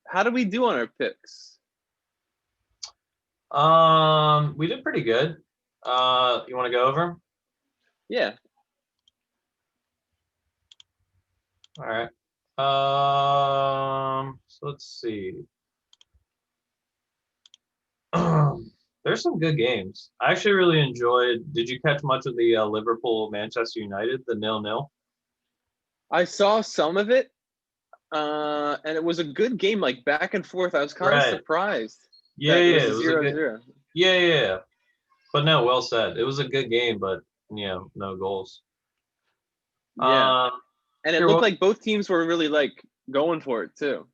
how do we do on our picks? We did pretty good. You want to go over 'em? Yeah. All right. So let's see. There's some good games. I actually really enjoyed. Did you catch much of the Liverpool Manchester United, the 0-0? I saw some of it, and it was a good game, like back and forth. I was kind of Right. surprised Yeah, that it yeah, was it a was a good. 0-0. Yeah. But no, well said. It was a good game, but no goals. Yeah, Um, and it here, looked what? like both teams were really like going for it too.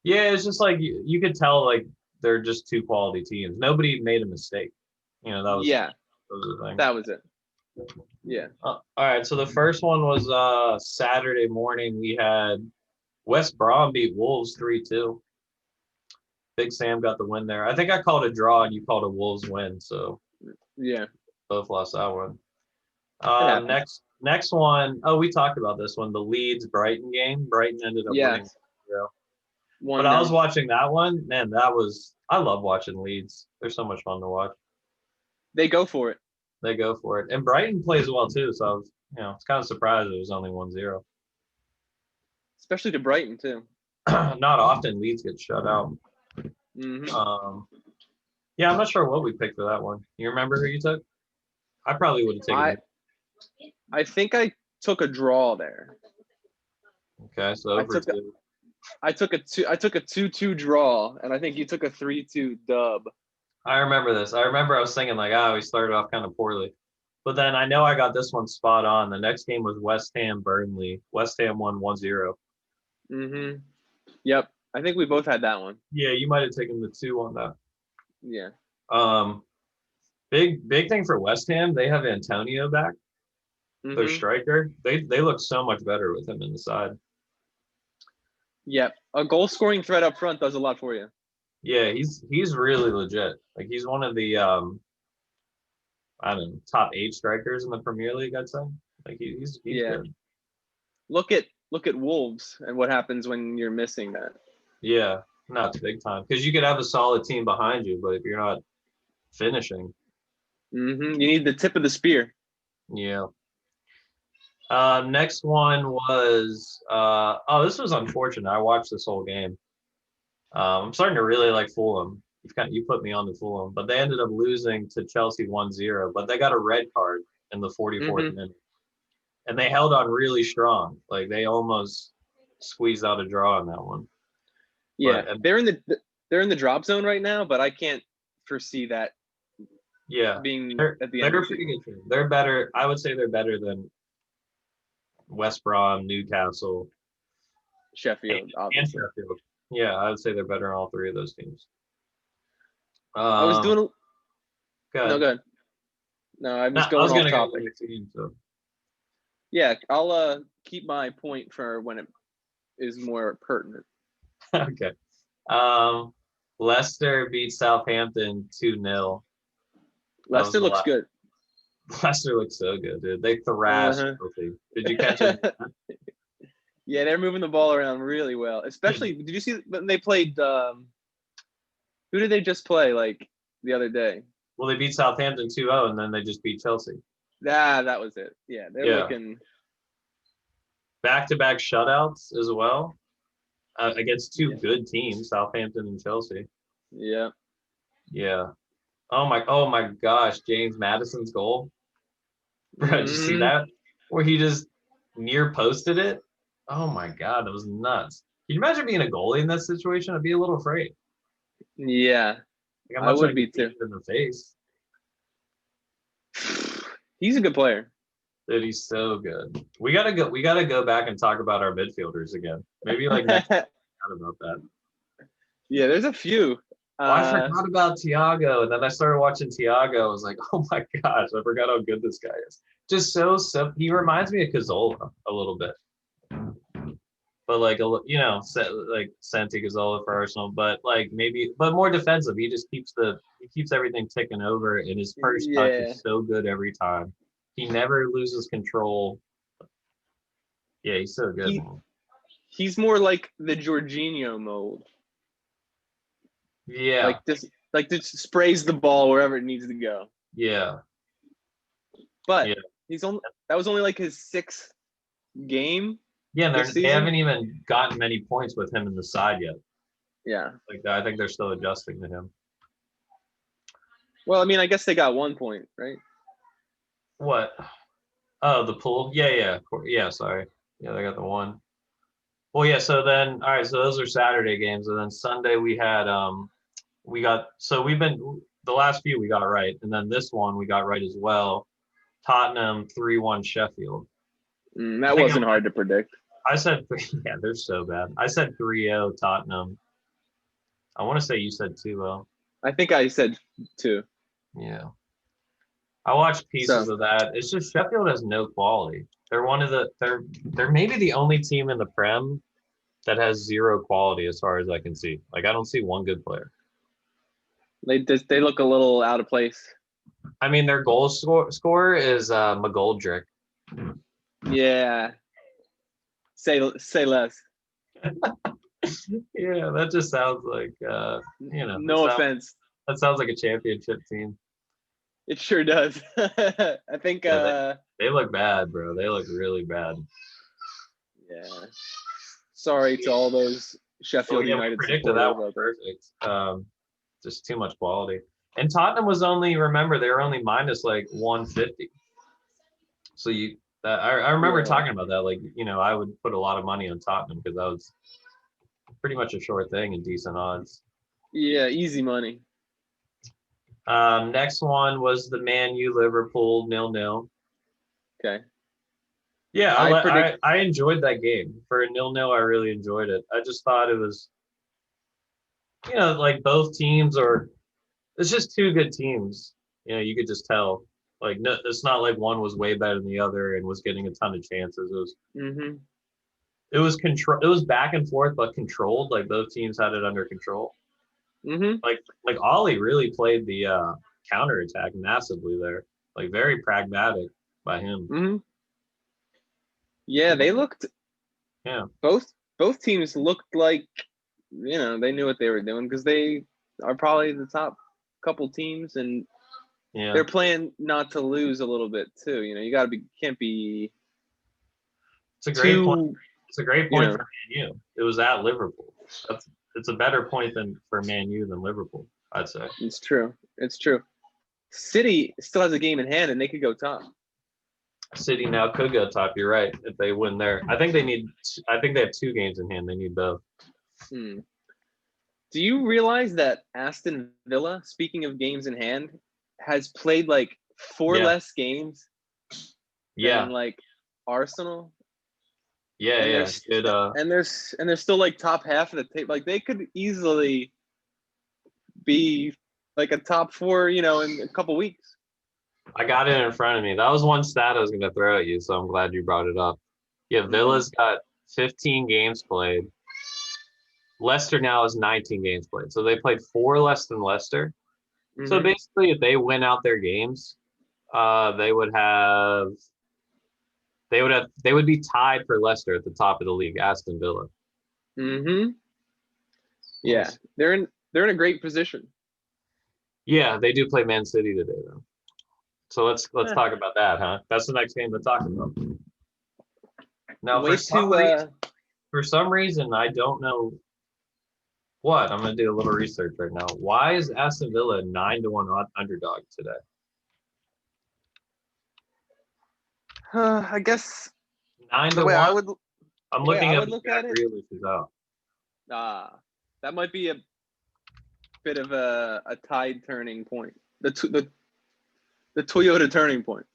Yeah, it's just like you could tell like they're just two quality teams. Nobody made a mistake. Yeah, that was the thing. that was it. Yeah. All right, so the first one was Saturday morning. We had West Brom beat Wolves 3-2. Big Sam got the win there. I think I called a draw and you called a Wolves win, so Yeah, both lost that one. it happens. Next one. Oh, we talked about this one. The Leeds Brighton game. Brighton ended up winning. Yes, Yeah. But one I was nil. watching that one. Man, I love watching Leeds. They're so much fun to watch. They go for it, They go for it. And Brighton plays well too. So I was, it's kind of surprised it was only 1-0. especially to Brighton too. Not often Leeds get shut out. Hmm. Yeah, I'm not sure what we picked for that one. You remember who you took? I probably would have taken I it. I think I took a draw there. Okay, so I over took two. I took a 2-2 draw, and I think you took a 3-2 dub. I remember this. I remember I was thinking like, we started off kind of poorly. But then I know I got this one spot on. The next game was West Ham Burnley. West Ham won 1-0. Hmm. Yep, I think we both had that one. Yeah, you might have taken the 2 on that. Yeah. Um, big thing for West Ham. They have Antonio back, their Hmm. striker. They look so much better with him in the side. Yep. A goal scoring threat up front does a lot for you. Yeah, he's really legit. Like he's one of the I don't know, top 8 strikers in the Premier League, I'd say. Like he's Yeah. good. Look at Wolves and what happens when you're missing that. Yeah, no, it's big time. Because you could have a solid team behind you, but if you're not finishing, You need the tip of the spear. yeah. Next one was this was unfortunate. I watched this whole game. I'm starting to really like Fulham. You put me on to Fulham, but they ended up losing to Chelsea 1-0, but they got a red card in the 44th Hmm. minute. And they held on really strong. Like they almost squeezed out a draw on that one. Yeah, But they're in the drop zone right now, but I can't foresee that yeah, being they're at the end they're of a the pretty season. good team. They're better. I would say they're better than West Brom, Newcastle, Sheffield, and obviously. Sheffield. Yeah, I would say they're better than all 3 of those teams. I was Um, doing no good. good. No, I No, was I going was off gonna go to topic. the next team. So Yeah, I'll keep my point for when it is more pertinent. okay. Um, Leicester beat Southampton 2-0. That was Leicester the looks last. good. Leicester looks so good, dude. They thrashed Uh-huh. Chelsea. Did you catch it? Yeah, they're moving the ball around really well. Especially, did you see when they played? Who did they just play like the other day? Well, they beat Southampton 2-0, and then they just beat Chelsea. That was it. Yeah, they're Yeah. looking. Back-to-back shutouts as well against 2 Yeah, good teams, Southampton and Chelsea. yeah. Yeah. Oh my gosh, James Madison's goal. Bro, did you see Hmm. that? Where he just near posted it? Oh my God, that was nuts. Can you imagine being a goalie in that situation? I'd be a little afraid. Yeah, Like, I'm I not trying would to be get too. beaten in the face. He's a good player. Dude, he's so good. We gotta go back and talk about our midfielders again. Maybe like next Yeah, about that. there's a few. Oh, I Uh, forgot about Tiago. And then I started watching Tiago. I was like, oh my gosh, I forgot how good this guy is. Just so he reminds me of Cazorla a little bit. But like like Santi Cazorla for Arsenal, but like but more defensive. He keeps everything ticking over, and his first touch yeah, is so good every time. He never loses control. Yeah, he's so good, he man. He's more like the Jorginho mold. Yeah. Like just sprays the ball wherever it needs to go. Yeah. But Yeah. that was only like his 6th game Yeah, this they season. haven't even gotten many points with him in the side yet. Yeah. Like I think they're still adjusting to him. Well, I mean, I guess they got 1 point, right? What? Oh, the pool. Yeah. Sorry. Yeah, they got the 1. Well, yeah. So then, all right. So those are Saturday games, and then Sunday we had we've been the last few we got right, and then this one we got right as well. Tottenham 3-1 Sheffield. That wasn't hard to predict. I said yeah, they're so bad. I said 3-0 Tottenham. I want to say you said 2-0. I think I said 2. Yeah. I watched pieces So of that. It's just Sheffield has no quality. They're maybe the only team in the Prem that has 0 quality as far as I can see. Like I don't see one good player. they look a little out of place. I mean, their goal scorer is McGoldrick. Yeah. Say less. Yeah, that just sounds like No offense. that sounds like a championship team. It sure does. I think They look bad, bro. They look really bad. yeah. Sorry to all those Sheffield United predicted that one perfect. Just too much quality. And Tottenham was only, remember, they were only minus like 150. So I remember talking about that. Like, I would put a lot of money on Tottenham because that was pretty much a sure thing and decent odds. Yeah, easy money. Next one was the Man U Liverpool 0-0. Okay. Yeah, I enjoyed that game. For a 0-0, I really enjoyed it. I just thought it was, like both teams it's just 2 good teams. You could just tell. Like, no, it's not like one was way better than the other and was getting a ton of chances. It was control. It was back and forth, but controlled. Like both teams had it under control. Like Ollie really played the counterattack massively there. Like very pragmatic by him. Yeah, they looked. Yeah. Both teams looked like they knew what they were doing because they are probably the top couple teams and they're playing not to lose a little bit too. Can't be. It's a great point. It's a great point for Man U. It was at Liverpool. It's a better point for Man U than Liverpool, I'd say. It's true. City still has a game in hand and they could go top. City now could go top. You're right. If they win there, I think they have 2 games in hand. They need both. Do you realize that Aston Villa, speaking of games in hand, has played like 4 less games than like Arsenal? Yeah. And they're still like top half of the table. Like they could easily be like a top 4, in a couple weeks. I got it in front of me. That was one stat I was going to throw at you, so I'm glad you brought it up. Yeah, Villa's got 15 games played. Leicester now has 19 games played. So they played 4 less than Leicester. So basically, if they win out their games, they would be tied for Leicester at the top of the league, Aston Villa. Yeah, they're in a great position. Yeah, they do play Man City today, though. So let's talk about that, huh? That's the next game to talk about. Now, for some reason, I don't know what. I'm going to do a little research right now. Why is Aston Villa 9-1 underdog today? I guess 9-1. I'm looking at look at it. That might be a bit of a tide turning point. The Toyota turning point.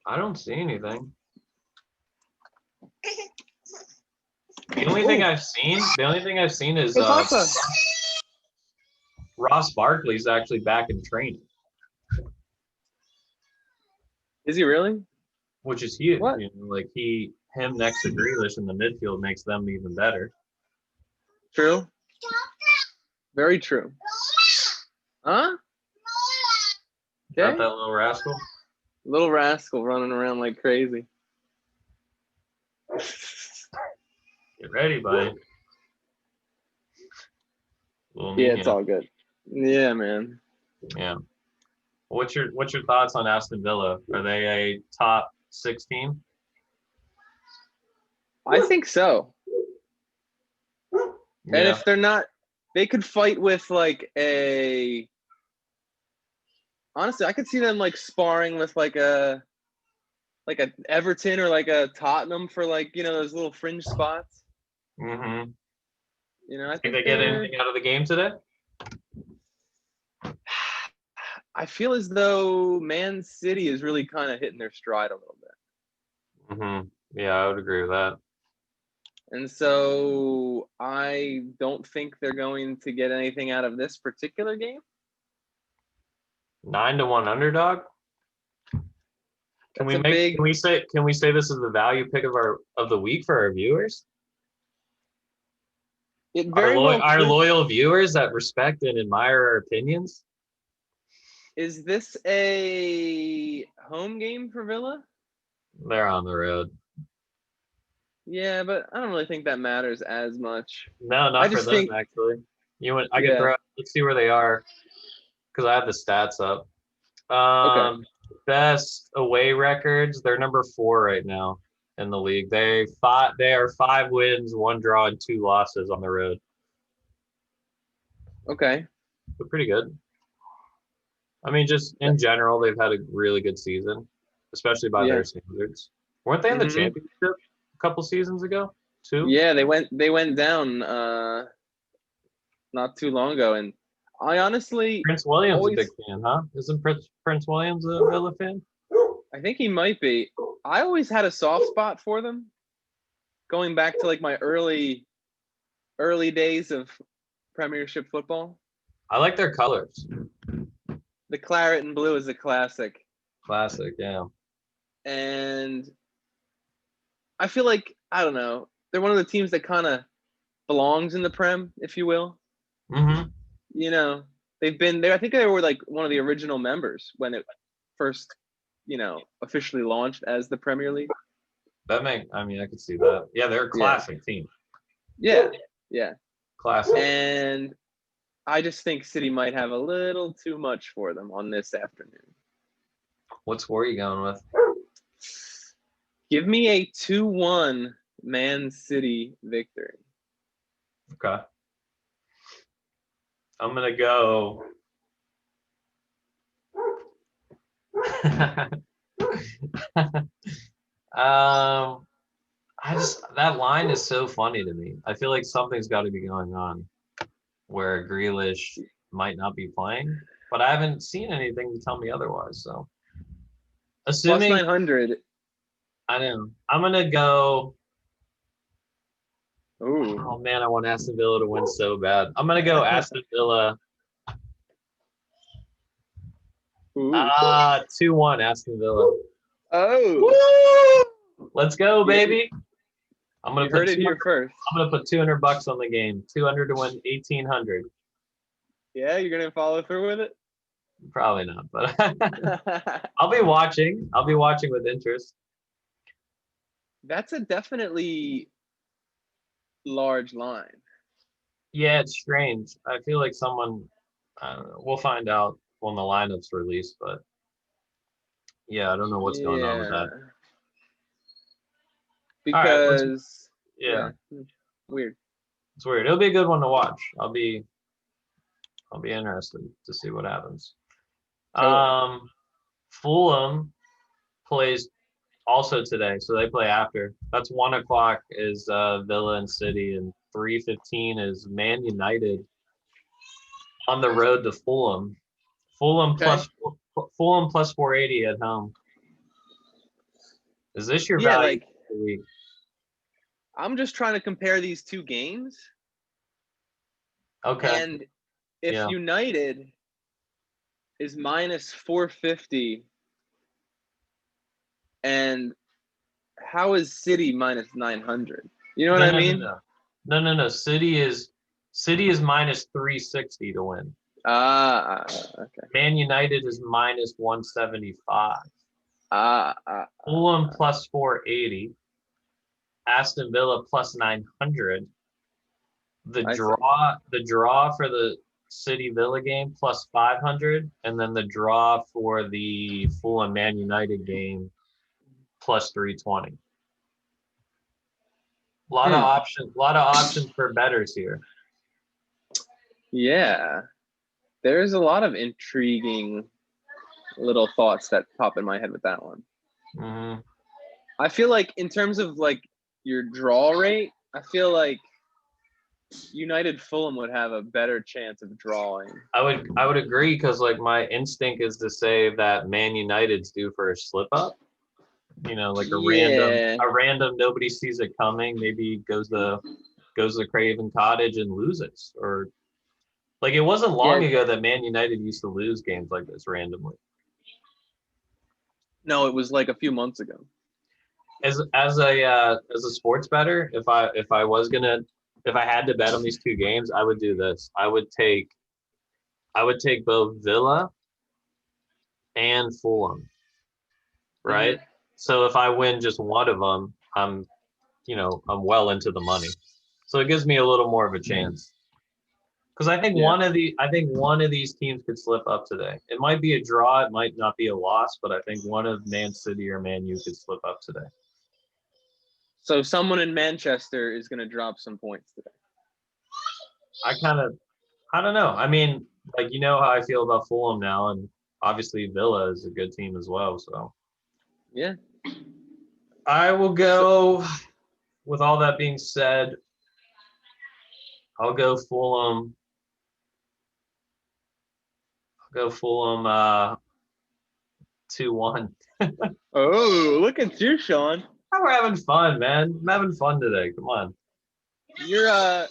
I don't see anything. The only thing I've seen is Ross Barkley's actually back in training. Is he really? Which is huge. What? Like him next to Grealish in the midfield makes them even better. True. Very true. Huh? Got that little rascal? Little rascal running around like crazy. Get ready, buddy. Yeah, it's all good. Yeah, man. Yeah. What's your thoughts on Aston Villa? Are they a top 6 team? I think so. Yeah. And if they're not, they could fight with like a. Honestly, I could see them like sparring with like a Everton or like a Tottenham for like those little fringe spots. Mm-hmm. I think they get anything out of the game today? I feel as though Man City is really kind of hitting their stride a little bit. Mm-hmm. Yeah, I would agree with that. And so I don't think they're going to get anything out of this particular game. 9-1 underdog. Can we say this is the value pick of the week for our viewers? Our loyal viewers that respect and admire our opinions. Is this a home game for Villa? They're on the road. Yeah, but I don't really think that matters as much. No, not for them, actually. I could throw. Let's see where they are, because I have the stats up. Okay. Best away records. They're number 4 right now in the league. They are 5 wins, 1 draw, and 2 losses on the road. Okay. But pretty good. I mean, just in general, they've had a really good season, especially by their standards. Weren't they in the championship a couple seasons ago? 2? Yeah, they went down not too long ago, and I honestly Prince William's a big fan, huh? Isn't Prince Williams a Villa fan? I think he might be. I always had a soft spot for them, going back to like my early days of Premiership football. I like their colors. The claret and blue is a classic. Classic, yeah. And I feel like, I don't know, they're one of the teams that kind of belongs in the Prem, if you will. Mm-hmm. They've been there. I think they were like one of the original members when it first, officially launched as the Premier League. I could see that. Yeah, they're a classic team. Yeah. Classic. And I just think City might have a little too much for them on this afternoon. What score are you going with? Give me a 2-1 Man City victory. Okay. I'm going to go. That line is so funny to me. I feel like something's got to be going on where Grealish might not be playing, but I haven't seen anything to tell me otherwise. So, assuming plus 900. I know. I'm going to go. Ooh. Oh man, I want Aston Villa to win so bad. I'm gonna go Aston Villa. 2-1 Aston Villa. Oh, woo! Let's go, baby! I'm gonna heard it here first. I'm gonna put $200 on the game. 200 to win 1,800. Yeah, you're gonna follow through with it? Probably not, but I'll be watching. I'll be watching with interest. That's a definitely large line. Yeah, it's strange. I feel like someone, I don't know. We'll find out when the lineup's released, but yeah, I don't know what's going on with that. Because weird. It's weird. It'll be a good one to watch. I'll be interested to see what happens. Totally. Fulham plays also today, so they play after. That's 1:00 is Villa and City, and 3:15 is Man United on the road to Fulham. Fulham plus 480 at home. Is this your value of the week? I'm just trying to compare these two games. Okay. And if United is minus 450, and how is City minus 900? You know what I mean? No. City is minus 360 to win. Okay. Man United is minus 175. Fulham plus 480. Aston Villa plus 900. The I see. draw for the City Villa game plus 500, and then the draw for the Fulham Man United game plus 320. A lot of options for bettors here. Yeah, there's a lot of intriguing little thoughts that pop in my head with that one. Mm-hmm. I feel like in terms of like your draw rate, I feel like United Fulham would have a better chance of drawing. I would agree, because like my instinct is to say that Man United's due for a slip up. You know, like a random nobody sees it coming. Maybe goes to Craven Cottage and loses, or like it wasn't long ago that Man United used to lose games like this randomly. No, it was like a few months ago. As a sports bettor, if I had to bet on these two games, I would do this. I would take both Villa and Fulham. Right? Mm-hmm. So if I win just one of them, I'm well into the money. So it gives me a little more of a chance. Because I think one of these teams could slip up today. It might be a draw, it might not be a loss, but I think one of Man City or Man U could slip up today. So someone in Manchester is going to drop some points today. I don't know. I mean, like, you know how I feel about Fulham now, and obviously Villa is a good team as well. So yeah, I will go. With all that being said, I'll go Fulham. 2-1. Oh, look at you, Sean. We're having fun, man. I'm having fun today. Come on. You're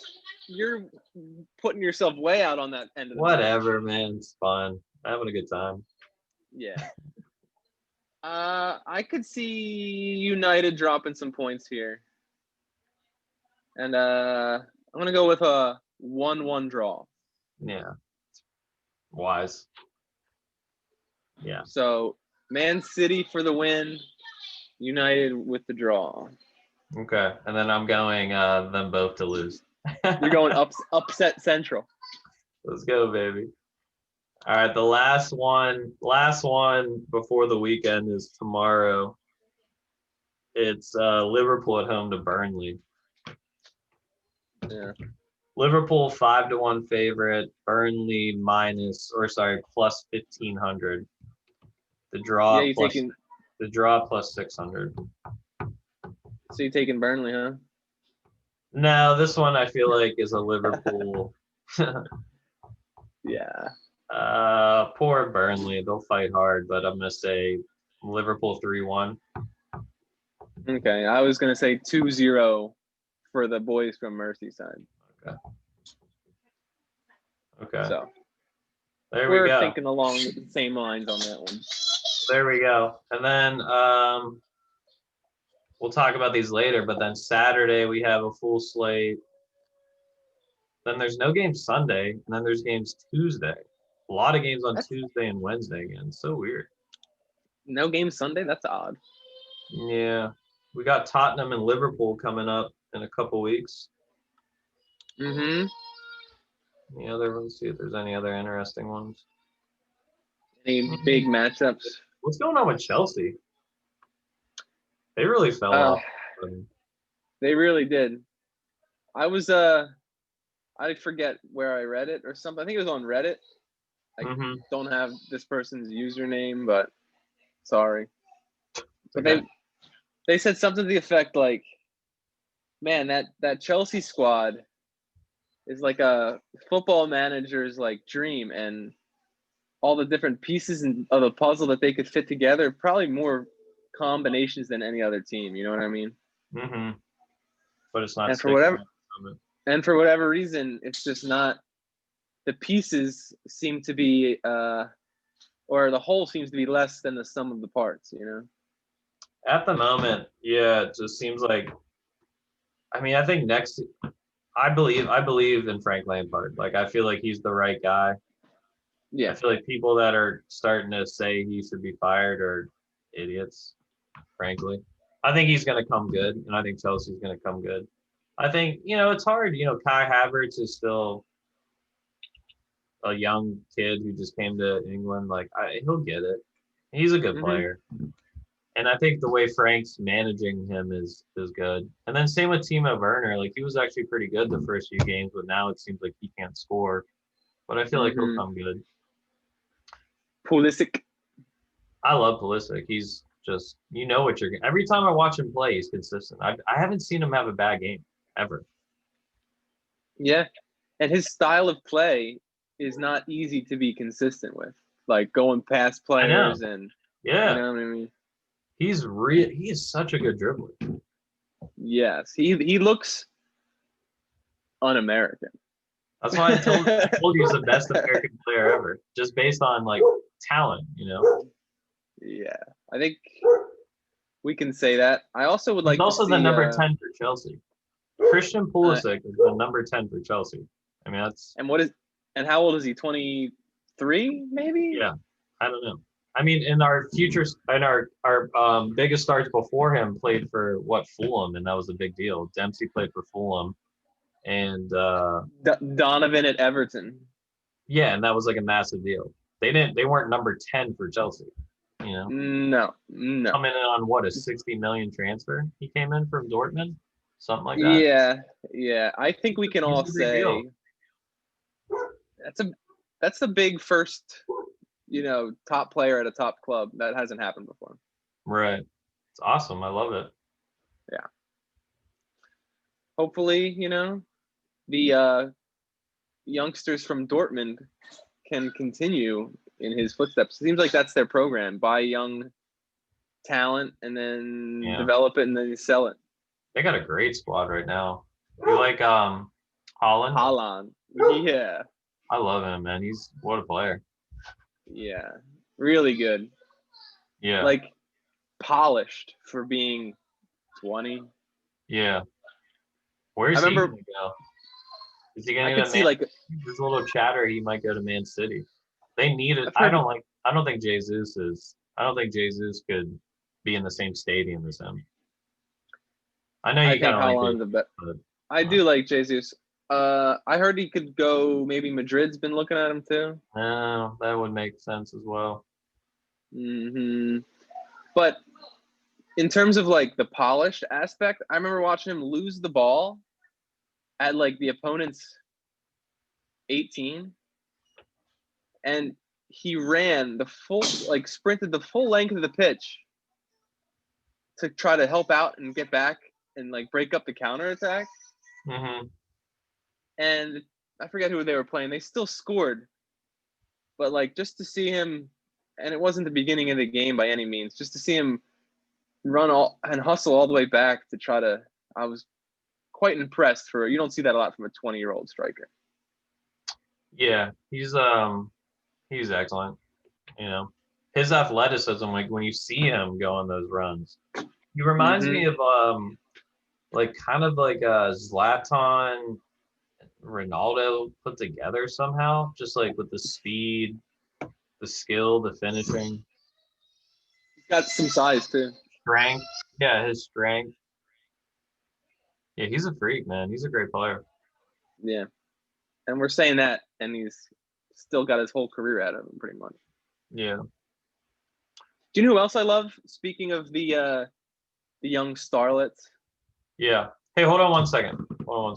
putting yourself way out on that end of the whatever, man. It's fun. I'm having a good time. Yeah. I could see United dropping some points here. And I'm gonna go with a 1-1 draw. Yeah. Wise. Yeah. So Man City for the win, United with the draw. Okay. And then I'm going them both to lose. You're going upset central. Let's go, baby. All right, the last one before the weekend is tomorrow. It's Liverpool at home to Burnley. Yeah. Liverpool 5-1 favorite. Burnley plus 1,500. The draw plus 600. So you're taking Burnley, huh? No, this one I feel like is a Liverpool. Yeah. Poor Burnley. They'll fight hard, but I'm gonna say Liverpool 3-1. Okay, I was gonna say 2-0 for the boys from Merseyside. Okay. So there we go. We're thinking along the same lines on that one. There we go. And then we'll talk about these later, but then Saturday we have a full slate. Then there's no games Sunday, and then there's games Tuesday. A lot of games on Tuesday and Wednesday again. So weird. No games Sunday? That's odd. Yeah. We got Tottenham and Liverpool coming up in a couple weeks. Mm-hmm. Let's see if there's any other interesting ones. Any big matchups? What's going on with Chelsea? They really fell off. They really did. I forget where I read it or something. I think it was on Reddit. I don't have this person's username, but sorry. But they said something to the effect like, man, that Chelsea squad is like a football manager's like dream, and all the different pieces of the puzzle that they could fit together, probably more combinations than any other team. You know what I mean? Mm-hmm. But it's not. And for whatever reason, it's just not. The pieces seem to be, or the whole seems to be less than the sum of the parts. At the moment, yeah, it just seems like. I mean, I think I believe in Frank Lampard. Like, I feel like he's the right guy. Yeah. I feel like people that are starting to say he should be fired are idiots, frankly. I think he's going to come good, and I think Chelsea's going to come good. I think, it's hard. Kai Havertz is still a young kid who just came to England. Like, he'll get it. He's a good player. And I think the way Frank's managing him is good. And then same with Timo Werner. Like, he was actually pretty good the first few games, but now it seems like he can't score. But I feel like he'll come good. Pulisic. I love Pulisic. He's just, what you're getting. Every time I watch him play, he's consistent. I haven't seen him have a bad game, ever. Yeah. And his style of play is not easy to be consistent with. Like, going past players and... Yeah. You know what I mean? He is such a good dribbler. Yes. He looks un-American. That's why I told you he's the best American player ever, just based on like talent, Yeah, I think we can say that. I also would like. He's also to see, the number 10 for Chelsea. Christian Pulisic is the number 10 for Chelsea. I mean, that's. And how old is he? 23, maybe. Yeah, I don't know. I mean, in our biggest stars before him played for Fulham, and that was a big deal. Dempsey played for Fulham. And Donovan at Everton. Yeah, and that was like a massive deal. They weren't number 10 for Chelsea, No. Coming in on a 60 million transfer. He came in from Dortmund, something like that. Yeah. I think we can all say that's a big first, top player at a top club. That hasn't happened before. Right. It's awesome. I love it. Yeah. Hopefully, the youngsters from Dortmund can continue in his footsteps. It seems like that's their program: buy young talent and then develop it and then sell it. They got a great squad right now. You like Haaland? Haaland, yeah. I love him, man. What a player. Yeah, really good. Yeah, like polished for being 20. Yeah. Where's he gonna go? Is he gonna go to Man? There's a little chatter he might go to Man City. They need it. I don't think Jesus could be in the same stadium as him. I know you kind of like it, but I do like Jesus. I heard he could go. Maybe Madrid's been looking at him too. No, that would make sense as well. But in terms of like the polished aspect, I remember watching him lose the ball at like the opponent's 18, and he ran sprinted the full length of the pitch to try to help out and get back and like break up the counterattack. And I forget who they were playing. They still scored, but like just to see him, and it wasn't the beginning of the game by any means, just to see him run and hustle all the way back to try to. I was quite impressed. You don't see that a lot from a 20-year-old striker. Yeah, he's excellent. His athleticism, like when you see him go on those runs, he reminds me of Zlatan, Ronaldo put together somehow, just like with the speed, the skill, the finishing. He's got some size too. Strength. Yeah, his strength. Yeah, he's a freak, man. He's a great player. Yeah. And we're saying that, and he's still got his whole career out of him, pretty much. Yeah. Do you know who else I love? Speaking of the young starlets. Yeah. Hey, hold on one second. All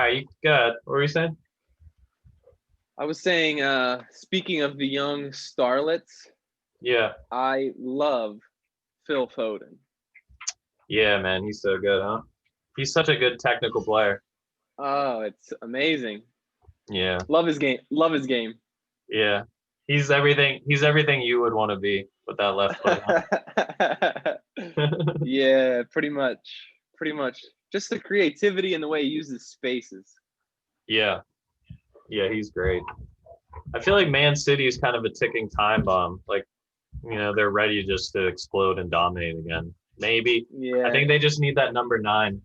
right, you got. What were you saying? I was saying, speaking of the young starlets. Yeah. I love Phil Foden. Yeah, man, he's so good, huh? He's such a good technical player. Oh, it's amazing. Yeah. Love his game. Yeah. He's everything you would want to be with that left foot. Huh? Yeah, pretty much. Just the creativity and the way he uses spaces. Yeah. Yeah, he's great. I feel like Man City is kind of a ticking time bomb. Like, they're ready just to explode and dominate again. Maybe. Yeah. I think they just need that number 9.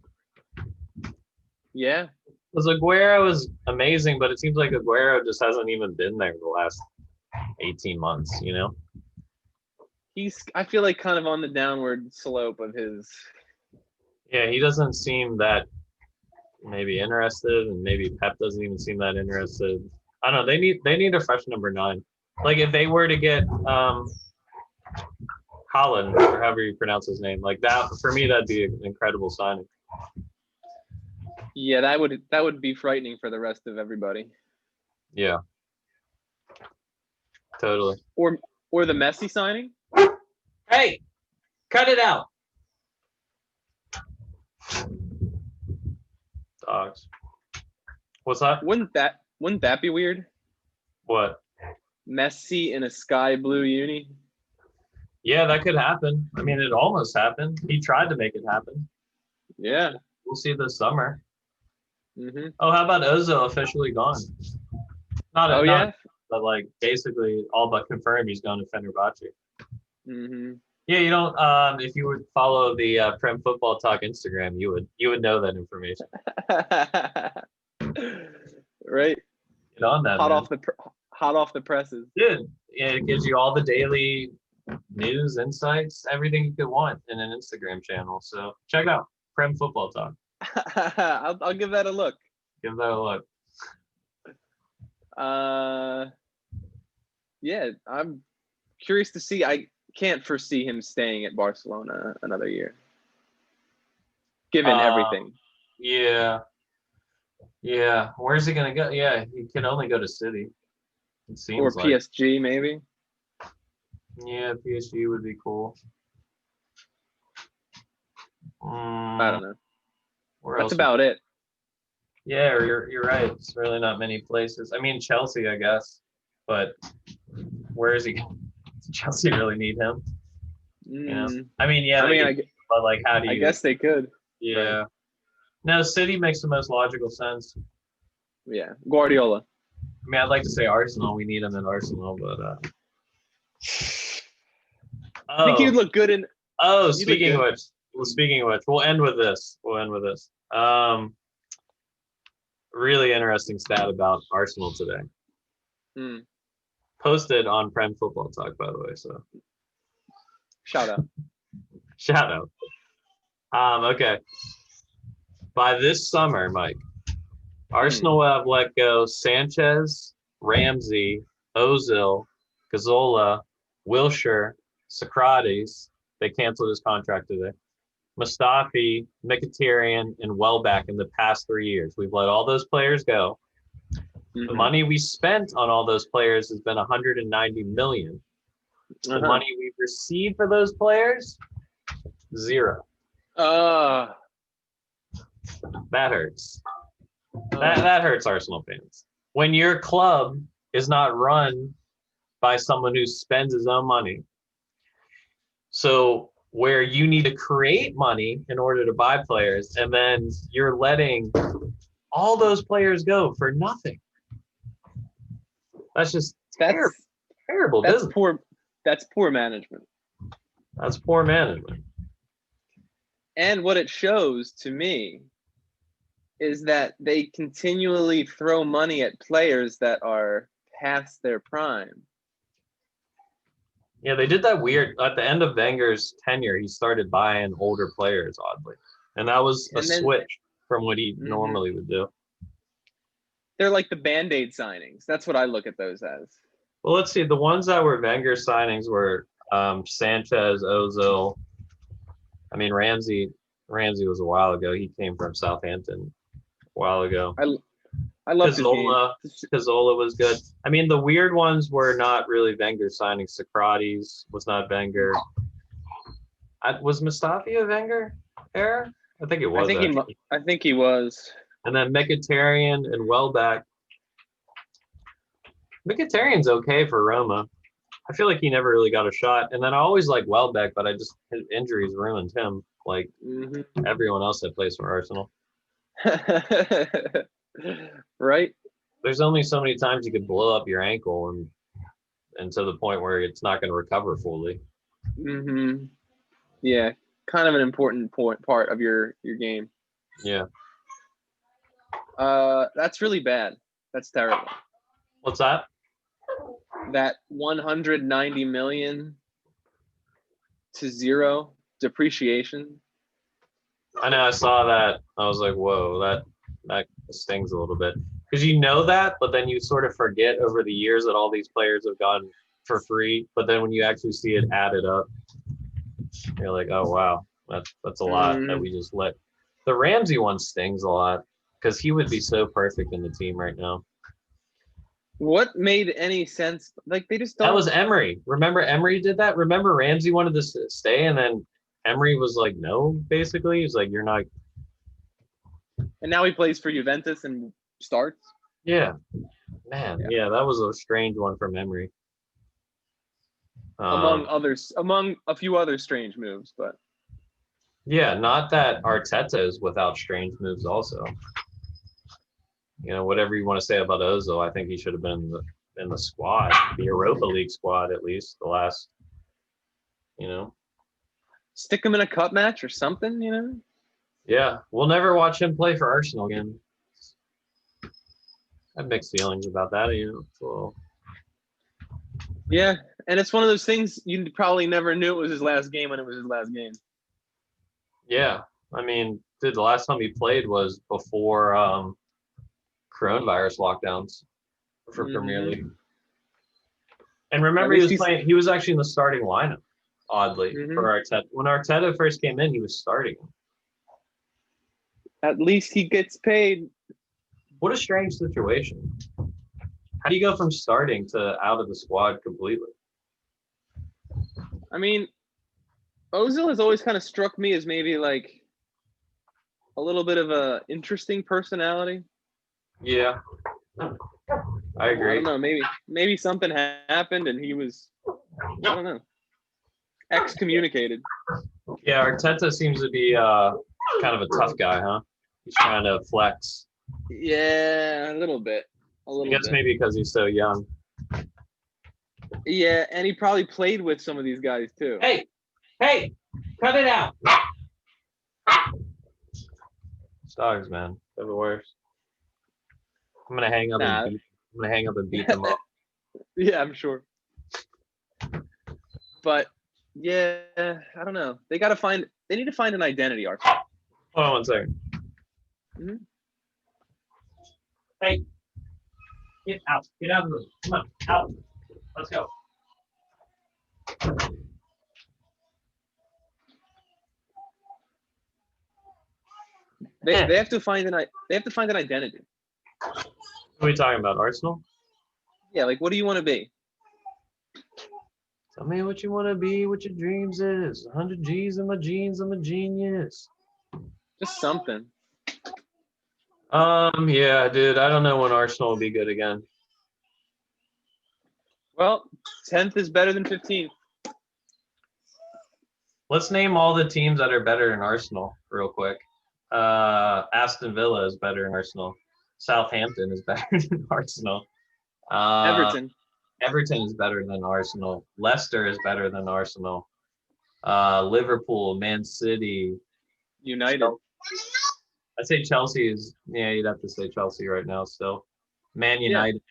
Yeah. Because Aguero was amazing, but it seems like Aguero just hasn't even been there the last 18 months, I feel like kind of on the downward slope of his. Yeah, he doesn't seem that maybe interested, and maybe Pep doesn't even seem that interested. I don't know. They need a fresh number 9. Like if they were to get Holland, or however you pronounce his name, like that, for me that'd be an incredible signing. Yeah, that would be frightening for the rest of everybody. Yeah. Totally. Or the Messi signing. Hey, cut it out. Dogs. What's that? Wouldn't that be weird? What? Messi in a sky blue uni. Yeah, that could happen. I mean, it almost happened. He tried to make it happen. Yeah. We'll see this summer. Mm-hmm. Oh, how about Ozil officially gone? Yeah? But like basically all but confirmed he's going to Fenerbahce. Mm-hmm. Yeah, you don't. If you would follow the Prem Football Talk Instagram, you would know that information. Right. Get on that. Hot off the presses. Dude, yeah, it gives you all the daily news, insights, everything you could want in an Instagram channel. So check it out, Prem Football Talk. I'll give that a look. Give that a look. Yeah, I'm curious to see. I can't foresee him staying at Barcelona another year, given everything. Yeah. Where's he gonna go? Yeah, he can only go to City. It seems or PSG maybe. Yeah, PSG would be cool. I don't know. That's about it. Yeah, you're right. It's really not many places. I mean, Chelsea, I guess, but where is he? Does Chelsea really need him? You know? I mean, yeah. But like, how do you? I guess they could. Yeah. Right. No, City makes the most logical sense. Yeah, Guardiola. I mean, I'd like to say Arsenal. We need him in Arsenal, but. I think he'd look good in. Oh, speaking of which, we'll end with this. Really interesting stat about Arsenal today. Posted on Prem Football Talk, by the way. So, shout out. Shout out. Okay. By this summer, Mike, Arsenal will have let go Sanchez, Ramsey, Ozil, Cazorla, Wilshere, Socrates. They canceled his contract today. Mustafi, Mkhitaryan, and Welbeck in the past 3 years. We've let all those players go. The money we spent on all those players has been 190 million. The money we've received for those players, 0. That hurts. That hurts Arsenal fans. When your club is not run by someone who spends his own money. So where you need to create money in order to buy players, and then you're letting all those players go for nothing. That's just terrible business. That's poor management. That's poor management. And what it shows to me is that they continually throw money at players that are past their prime. Yeah, they did that weird at the end of Wenger's tenure. He started buying older players, oddly, and that was a switch from what he normally would do. They're like the Band-Aid signings. That's what I look at those as. Well, let's see. The ones that were Wenger signings were Sanchez, Ozil. I mean, Ramsey was a while ago. He came from Southampton a while ago. I love Cazorla. Cazorla was good. I mean, the weird ones were not really Wenger signings. Socrates was not Wenger. Was Mustafi a Wenger era? I think it was. I think he was. And then Mkhitaryan and Welbeck. Mkhitaryan's okay for Roma. I feel like he never really got a shot. And then I always like Welbeck, but his injuries ruined him, like everyone else that plays for Arsenal. Right? There's only so many times you could blow up your ankle and to the point where it's not going to recover fully. Yeah, kind of an important part of your game. Yeah. That's really bad. That's terrible. What's that? That 190 million to 0 depreciation. I know, I saw that. I was like, whoa, that stings a little bit. Because you know that, but then you sort of forget over the years that all these players have gone for free. But then when you actually see it added up, you're like, oh, wow, that's a lot that we just let. The Ramsey one stings a lot because he would be so perfect in the team right now. What made any sense? Like, they just don't. That was Emery. Remember Emery did that? Remember Ramsey wanted to stay, and then Emery was like, no, basically. He's like, you're not. And now he plays for Juventus and starts. Yeah. Man, yeah, that was a strange one from Emery. Among a few other strange moves, but. Yeah, not that Arteta is without strange moves also. You know, whatever you want to say about Ozil, I think he should have been in the squad, the Europa League squad at least, the last, you know. Stick him in a cup match or something, you know? Yeah, we'll never watch him play for Arsenal again. I have mixed feelings about that, you know. So. Yeah, and it's one of those things you probably never knew it was his last game when it was his last game. Yeah, I mean, dude, the last time he played was before coronavirus lockdowns for Premier League. And remember, he was actually in the starting lineup, oddly, for Arteta. When Arteta first came in, he was starting. At least he gets paid. What a strange situation. How do you go from starting to out of the squad completely? I mean, Ozil has always kind of struck me as maybe like a little bit of a interesting personality. Yeah, I agree. I don't know. Maybe something happened and he was, I don't know, excommunicated. Yeah, Arteta seems to be kind of a tough guy, huh? He's trying to flex. Yeah, a little bit. I guess maybe because he's so young. Yeah, and he probably played with some of these guys too. Hey, cut it out. Dogs, man, they're the worst. I'm gonna hang up and beat them up. Yeah, I'm sure. But yeah, I don't know. They need to find an identity, Arsenal. Hold on one second. Mm-hmm. Hey, get out of the room. Come on, out. Let's go. They have to find an identity. What are we talking about, Arsenal? Yeah, like what do you want to be? Tell me what you want to be, what your dreams is. 100 G's in my jeans, I'm a genius. Just something. Yeah, dude, I don't know when Arsenal will be good again. Well, 10th is better than 15th. Let's name all the teams that are better than Arsenal real quick. Aston Villa is better than Arsenal. Southampton is better than Arsenal. Everton is better than Arsenal. Leicester is better than Arsenal. Liverpool, Man City, United. I'd say Chelsea is. Yeah, you'd have to say Chelsea right now. Still, Man United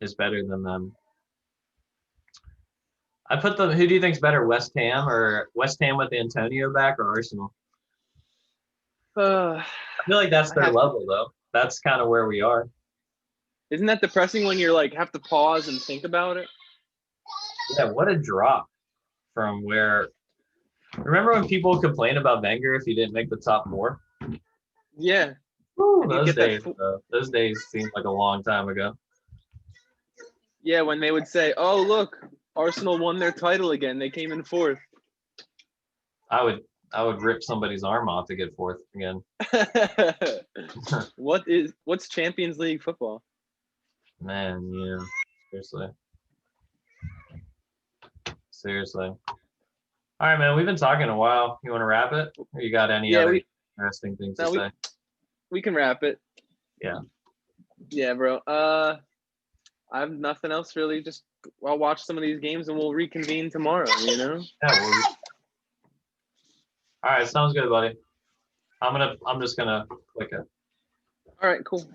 is better than them. I put them. Who do you think's better, West Ham with Antonio back, or Arsenal? I feel like that's their level, though. That's kind of where we are. Isn't that depressing when you're like have to pause and think about it? Yeah, what a drop from where. Remember when people complained about Wenger if he didn't make the top 4? Yeah. Ooh, those days seem like a long time ago. Yeah, when they would say, "Oh, look, Arsenal won their title again. They came in 4th." I would rip somebody's arm off to get 4th again. What's Champions League football? Man, yeah, seriously. All right, man, we've been talking a while. You want to wrap it? Or you got any other interesting things to say? We can wrap it. Yeah. Yeah, bro. I have nothing else really. Just I'll watch some of these games and we'll reconvene tomorrow, you know? Yeah, all right, sounds good, buddy. I'm just gonna click it. All right, cool.